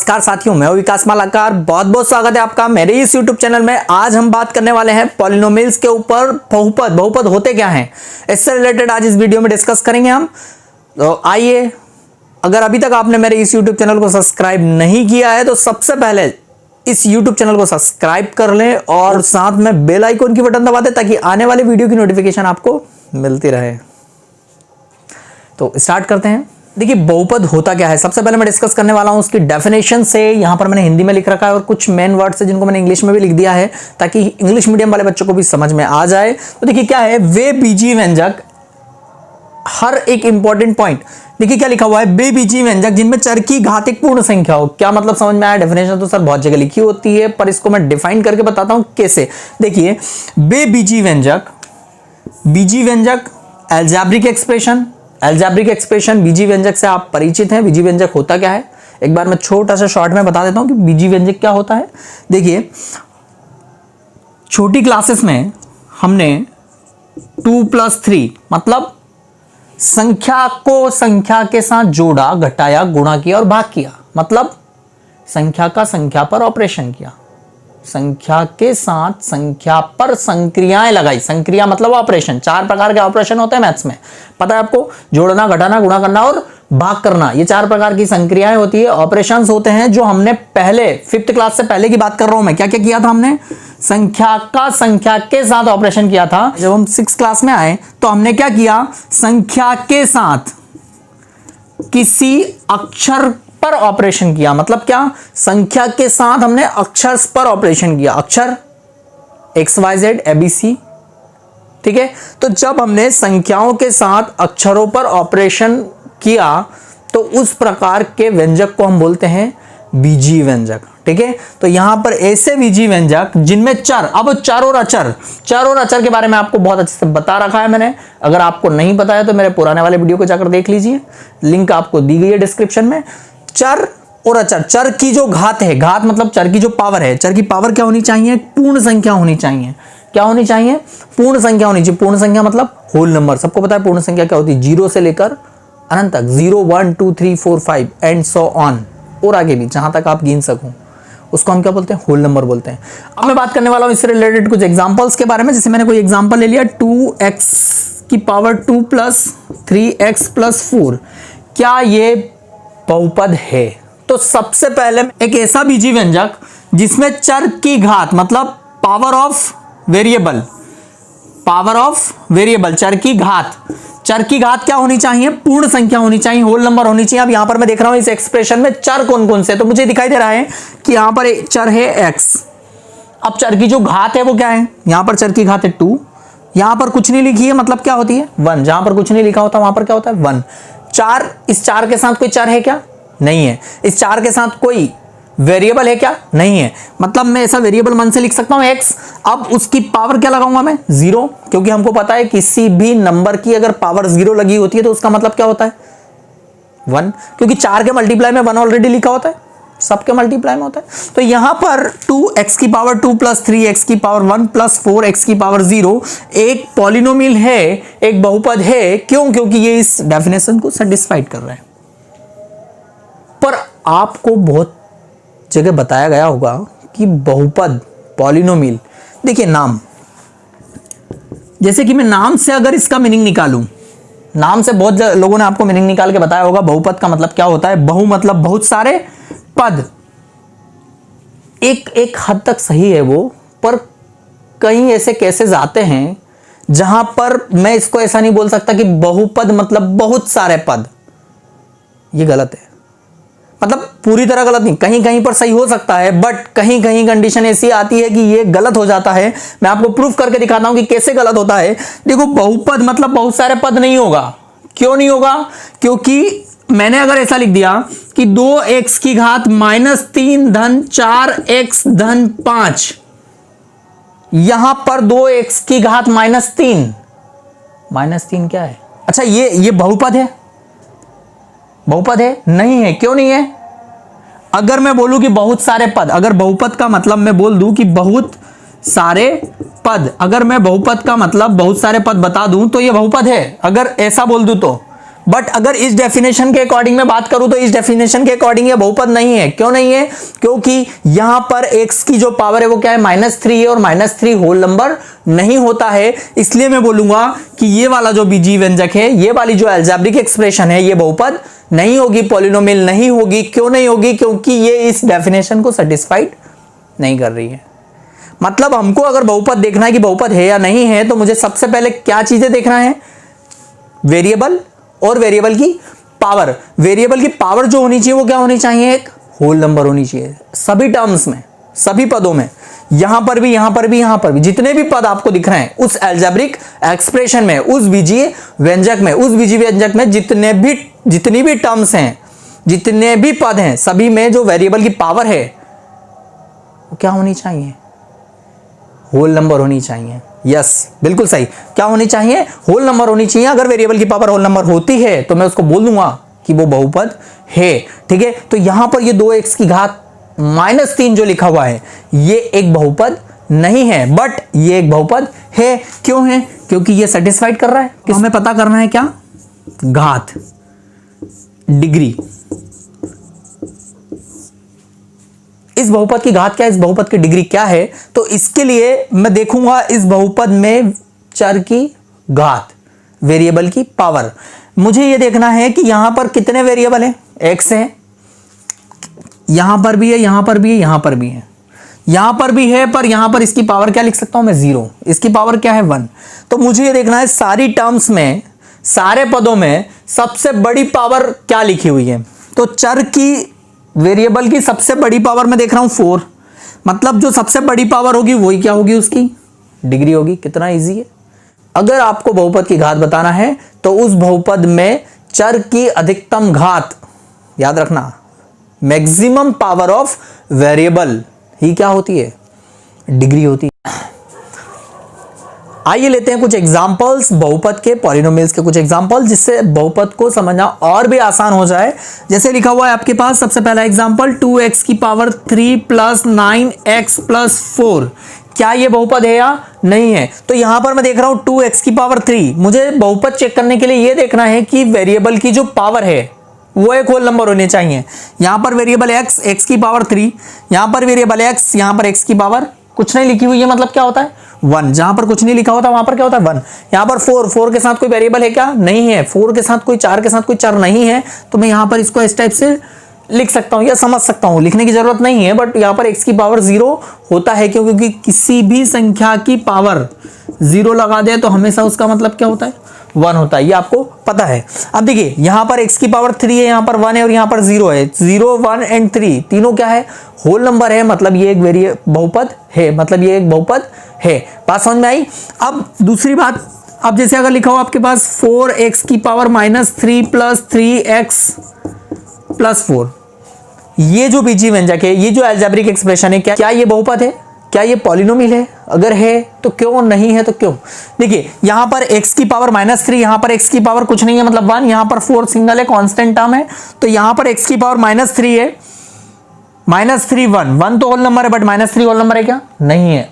नमस्कार साथियों, मैं हूं विकास मालाकार। बहुत बहुत स्वागत है आपका मेरे इस YouTube चैनल में। आज हम बात करने वाले हैं पॉलिनोमियल्स के ऊपर। बहुपद होते क्या हैं, इससे रिलेटेड आज इस वीडियो में डिस्कस करेंगे हम। तो आइए, अगर अभी तक आपने मेरे इस YouTube चैनल को सब्सक्राइब नहीं किया है तो सबसे पहले इस YouTube चैनल को सब्सक्राइब कर लें और साथ में बेल आइकन की बटन दबा दें ताकि आने वाले वीडियो की नोटिफिकेशन आपको मिलती रहे। तो स्टार्ट करते हैं। देखिए, बहुपद होता क्या है, सबसे पहले मैं डिस्कस करने वाला हूं उसकी डेफिनेशन से। यहां पर मैंने हिंदी में लिख रखा है और कुछ मेन वर्ड्स है जिनको मैंने इंग्लिश में भी लिख दिया है ताकि इंग्लिश मीडियम वाले बच्चों को भी समझ में आ जाए। तो देखिए क्या है, वे बीजीय व्यंजक, हर एक इंपॉर्टेंट पॉइंट देखिए क्या लिखा हुआ है, वे बीजीय व्यंजक जिनमें चर की घात एक पूर्ण संख्या हो। क्या मतलब समझ में आया? डेफिनेशन तो सर बहुत जगह लिखी होती है पर इसको मैं डिफाइन करके बताता हूं कैसे। देखिए, वे बीजीय व्यंजक अलजेब्रिक एक्सप्रेशन बीजीय व्यंजक से आप परिचित हैं। बीजीय व्यंजक होता क्या है, एक बार मैं छोटा सा शॉर्ट में बता देता हूं कि बीजीय व्यंजक क्या होता है। देखिए, छोटी क्लासेस में हमने 2+3 मतलब संख्या को संख्या के साथ जोड़ा, घटाया, गुणा किया और भाग किया। मतलब संख्या का संख्या पर ऑपरेशन किया, संख्या के साथ संख्या पर संक्रियाएं लगाई। संक्रिया मतलब ऑपरेशन। 4 प्रकार के ऑपरेशन होते हैं मैथ्स में, पता है आपको, जोड़ना, घटाना, गुणा करना और भाग करना। ये 4 प्रकार की संक्रियाएं होती है, ऑपरेशंस होते हैं जो हमने पहले 5th क्लास से पहले की बात कर रहा हूं मैं। क्या क्या किया था हमने? संख्या का संख्या के साथ ऑपरेशन किया था। जब हम 6th क्लास में आए तो हमने क्या किया, संख्या के साथ किसी अक्षर पर ऑपरेशन किया। मतलब क्या, संख्या के साथ हमने अक्षर पर ऑपरेशन किया, अक्षर XYZ ABC, ठीक है। तो जब हमने संख्याओं के साथ अक्षरों पर ऑपरेशन किया तो उस प्रकार के व्यंजक को हम बोलते हैं बीजीय व्यंजक, ठीक है। तो यहां पर ऐसे बीजीय व्यंजक जिनमें चर, अब चर और अचर के बारे में आपको बहुत अच्छे से बता रखा है मैंने। अगर आपको नहीं पता है तो मेरे पुराने वाले वीडियो को जाकर देख लीजिए, लिंक आपको दी गई है डिस्क्रिप्शन में। चर और अचर, चर की जो घात है, घात मतलब चर की जो पावर है, चर की पावर क्या होनी चाहिए? पूर्ण संख्या होनी चाहिए। क्या होनी चाहिए? पूर्ण संख्या होनी चाहिए। पूर्ण संख्या मतलब होल नंबर। सबको पता है पूर्ण संख्या क्या होती है, 0 से लेकर अनंत तक, 0 1 2 3 4 5 एंड सो ऑन, और आगे भी जहां तक आप गिन सको उसको हम क्या बोलते हैं? होल नंबर बोलते हैं। अब मैं बात करने वाला हूं इससे रिलेटेड कुछ एग्जांपल्स के बारे में। जैसे मैंने कोई एग्जांपल ले लिया, 2x की पावर 2 प्लस 3x प्लस 4, क्या ये बहुपद है? तो सबसे पहले एक ऐसा बीजीय व्यंजक जिसमें चर की घात मतलब पावर ऑफ वेरिएबल, चर की घात क्या होनी चाहिए? पूर्ण संख्या होनी चाहिए, होल नंबर होनी चाहिए। अब यहां पर मैं देख रहा हूं इस एक्सप्रेशन में चर कौन कौन से, तो मुझे दिखाई दे रहा है कि यहां पर एक चर है x। अब चर की जो घात है वो क्या है? यहां पर चर की घात है 2, यहां पर कुछ नहीं लिखी है मतलब क्या होती है? 1। जहां पर कुछ नहीं लिखा होता वहां पर क्या होता है? 1। 4, इस 4 के साथ कोई चर है क्या? नहीं है। इस 4 के साथ कोई वेरिएबल है क्या? नहीं है। मतलब मैं ऐसा वेरिएबल मन से लिख सकता हूं x। अब उसकी पावर क्या लगाऊंगा मैं? 0, क्योंकि हमको पता है किसी भी नंबर की अगर पावर 0 लगी होती है तो उसका मतलब क्या होता है? 1, क्योंकि 4 के मल्टीप्लाई में 1 ऑलरेडी लिखा होता है, सबके मल्टीप्लाई में होता है। तो यहां पर 2x की पावर 2 प्लस 3x की पावर 1 प्लस 4x की पावर 0 एक पॉलिनोमियल है, एक बहुपद है। क्यों? क्योंकि ये इस डेफिनेशन को सेटिस्फाइड कर रहा है। पर आपको बहुत जगह बताया गया होगा कि बहुपद, पॉलिनोमियल, देखिए नाम, जैसे कि मैं नाम से अगर इसका मीनिंग निकालूं, नाम से बहुत लोगों ने आपको मीनिंग निकाल के बताया होगा बहुपद का मतलब क्या होता है। बहु मतलब बहुत सारे पद, एक हद तक सही है वो, पर कई ऐसे केसेस आते हैं जहां पर मैं इसको ऐसा नहीं बोल सकता कि बहुपद मतलब बहुत सारे पद। ये गलत है, मतलब पूरी तरह गलत नहीं, कहीं कहीं पर सही हो सकता है, बट कहीं कहीं कंडीशन ऐसी आती है कि ये गलत हो जाता है। मैं आपको प्रूफ करके दिखाता हूं कि कैसे गलत होता है। देखो, बहुपद मतलब बहुत सारे पद नहीं होगा। क्यों नहीं होगा? क्योंकि मैंने अगर ऐसा लिख दिया कि 2x की घात -3 धन 4x धन 5, यहां पर 2x की घात -3 क्या है? अच्छा, ये बहुपद है? बहुपद है? नहीं है। क्यों नहीं है? अगर मैं बोलूं कि बहुत सारे पद, अगर बहुपद का मतलब मैं बोल दूं कि बहुत सारे पद, अगर मैं बहुपद का मतलब बहुत सारे पद बता दूं तो ये बहुपद है। अगर ऐसा बोल दूं तो बट अगर इस डेफिनेशन के अकॉर्डिंग मैं बात करूं तो इस डेफिनेशन के अकॉर्डिंग ये बहुपद नहीं है। क्यों नहीं है? क्योंकि यहां पर x की जो पावर है वो क्या है, -3 है, और -3 होल नंबर नहीं होता है। इसलिए मैं बोलूंगा कि ये वाला जो बीजीय व्यंजक है, ये वाली जो अलजेब्रिक एक्सप्रेशन है, ये बहुपद नहीं होगी, पॉलिनोमियल नहीं होगी। क्यों नहीं होगी? क्योंकि ये इस डेफिनेशन को सेटिस्फाइड नहीं कर रही है। मतलब हमको अगर बहुपद देखना है कि बहुपद है या नहीं है, तो मुझे सबसे पहले क्या चीजें देखना है, वेरिएबल और वेरिएबल की पावर। वेरिएबल की पावर जो होनी चाहिए वो क्या होनी चाहिए, एक होल नंबर होनी चाहिए सभी टर्म्स में, सभी पदों में, यहां पर भी, यहां पर भी, यहां पर भी, जितने भी पद आपको दिख रहे हैं उस अलजेब्रिक एक्सप्रेशन में, उस बीजीय व्यंजक में, उस बीजीय व्यंजक में जितनी भी टर्म्स हैं, जितने भी पद हैं, सभी में जो वेरिएबल की पावर है वो क्या होनी चाहिए, होल नंबर होनी चाहिए। यस, बिल्कुल सही। क्या होनी चाहिए, होल नंबर होनी चाहिए। अगर वेरिएबल की पावर होल नंबर होती है तो मैं उसको बोल दूंगा कि वो बहुपद है। ठीक है, तो यहां पर ये 2x की घात -3 जो लिखा हुआ है, ये एक बहुपद नहीं है, बट ये एक बहुपद है। क्यों है? क्योंकि ये सेटिस्फाइड कर रहा है। तो हमें पता करना है क्या, घात, डिग्री। इस बहुपद की घात क्या है, इस बहुपद की डिग्री क्या है? तो इसके लिए मैं देखूंगा इस बहुपद में चर की घात, वेरिएबल की पावर। मुझे यह देखना है कि यहां पर कितने वेरिएबल हैं, x है, यहां पर भी है, यहां पर भी है, यहां पर भी है, यहां पर भी है, पर यहां पर इसकी पावर क्या लिख सकता हूं मैं, 0। इसकी पावर क्या है, 1। तो मुझे यह देखना है सारी टर्म्स में, सारे पदों में सबसे बड़ी पावर क्या लिखी हुई है। तो चर की, वेरिएबल की सबसे बड़ी पावर मैं देख रहा हूं 4। मतलब जो सबसे बड़ी पावर होगी वही क्या होगी, उसकी डिग्री होगी। कितना इजी है। अगर आपको बहुपद की घात बताना है तो उस बहुपद में चर की अधिकतम घात, याद रखना, मैक्सिमम पावर ऑफ वेरिएबल ही क्या होती है, डिग्री होती है। आइए लेते हैं कुछ एग्जांपल्स बहुपद के, पॉलिनोमियल्स के कुछ एग्जांपल, जिससे बहुपद को समझना और भी आसान हो जाए। जैसे लिखा हुआ है आपके पास सबसे पहला एग्जांपल, 2x की पावर 3 + 9x + 4। क्या ये बहुपद है या नहीं है? तो यहां पर मैं देख रहा हूं 2x की पावर 3। मुझे बहुपद चेक करने के लिए यह देखना है कि वेरिएबल की जो पावर है वो एक होल नंबर होने चाहिए। यहां पर वेरिएबल x की पावर 3, यहां पर वेरिएबल x, यहां पर x की पावर कुछ नहीं लिखी हुई है, मतलब क्या होता है, 1। जहां पर कुछ नहीं लिखा होता वहां पर क्या होता है, 1। यहां पर 4 के साथ कोई वेरिएबल है क्या, नहीं है। 4 के साथ कोई, 4 के साथ कोई चर नहीं है। तो मैं यहां पर इसको इस टाइप से लिख सकता हूं या समझ सकता हूं, लिखने की जरूरत नहीं है। बट यहां पर x की पावर 0 होता है, क्योंकि किसी भी संख्या की पावर 0 लगा दे तो हमेशा उसका मतलब क्या होता है, 1 होता है। ये आपको पता है। अब देखिए यहां पर x की पावर 3 है, यहां पर 1 है और यहां पर 0 है। 0, 1 एंड 3 तीनों क्या है, होल नंबर है। मतलब ये एक बहुपद है, मतलब ये एक बहुपद है। बात समझ में आई? अब दूसरी बात, अब जैसे अगर लिखा हो आपके पास 4x की पावर -3 + 3x + 4, ये जो बीजीय व्यंजक है, ये जो अलजेब्रिक एक्सप्रेशन है, क्या ये बहुपद है, क्या ये पॉलिनोमियल है? अगर है तो क्यों, नहीं है तो क्यों? देखिए यहां पर x की पावर -3, यहां पर x की पावर कुछ नहीं है, मतलब 1, यहां पर 4 सिंगल है, कांस्टेंट टर्म है। तो यहां पर x की पावर -3 है, -3 1 तो होल नंबर है, बट -3 होल नंबर है क्या, नहीं है।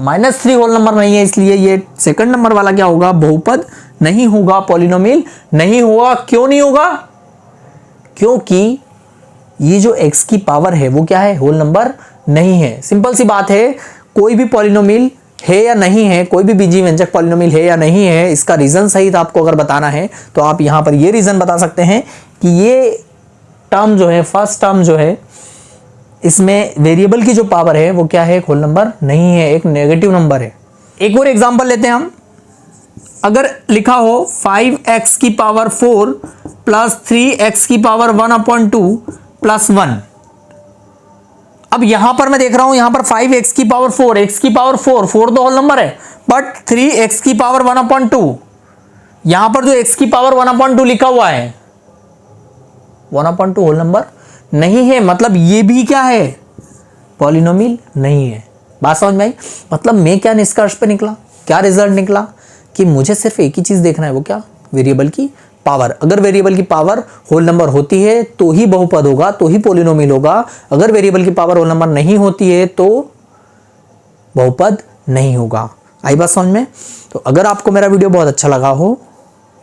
-3 होल नंबर नहीं है, इसलिए ये सेकंड नंबर वाला क्या होगा, बहुपद नहीं होगा, पॉलिनोमियल नहीं होगा। क्यों नहीं होगा? क्योंकि ये जो x की पावर है वो क्या है, होल नंबर नहीं है। सिंपल सी बात है। कोई भी पॉलिनोमियल है या नहीं है, कोई भी बीजीय व्यंजक पॉलिनोमियल है या नहीं है, इसका रीजन सहित आपको अगर बताना है तो आप यहां पर ये रीजन बता सकते हैं कि ये टर्म जो है, फर्स्ट टर्म जो है, इसमें वेरिएबल की जो पावर है वो क्या है, एक होल नंबर नहीं है, एक नेगेटिव नंबर है। एक और एग्जांपल लेते हैं हम। अगर लिखा हो 5x की पावर 4 + 3x की पावर 1/2 + 1। अब यहां पर मैं देख रहा हूं, यहां पर 5x की पावर 4, x की पावर 4 तो होल नंबर है, बट 3x की पावर 1/2, यहां पर जो x की पावर 1/2 लिखा हुआ है, 1/2 होल नंबर नहीं है। मतलब ये भी क्या है, पॉलिनोमियल नहीं है। बात समझ में आई? मतलब मैं क्या निष्कर्ष पे निकला, क्या रिजल्ट निकला, कि मुझे सिर्फ एक ही चीज देखना है, वो क्या, वेरिएबल की पावर। अगर वेरिएबल की पावर होल नंबर होती है तो ही बहुपद होगा, तो ही पॉलिनोमियल होगा। अगर वेरिएबल की पावर होल नंबर नहीं होती है तो बहुपद नहीं होगा। आई बात समझ में? तो अगर आपको मेरा वीडियो बहुत अच्छा लगा हो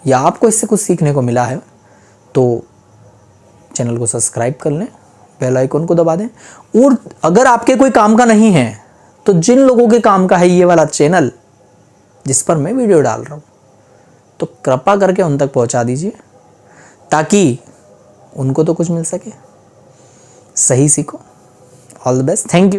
या आपको इससे कुछ सीखने को मिला है तो चैनल को सब्सक्राइब कर लें, बेल आइकन को दबा दें। और अगर आपके कोई काम का नहीं है तो जिन लोगों के काम का है ये वाला चैनल जिस पर मैं वीडियो डाल रहा हूँ, तो कृपा करके उन तक पहुंचा दीजिए ताकि उनको तो कुछ मिल सके। सही सीखो। All the best. Thank you.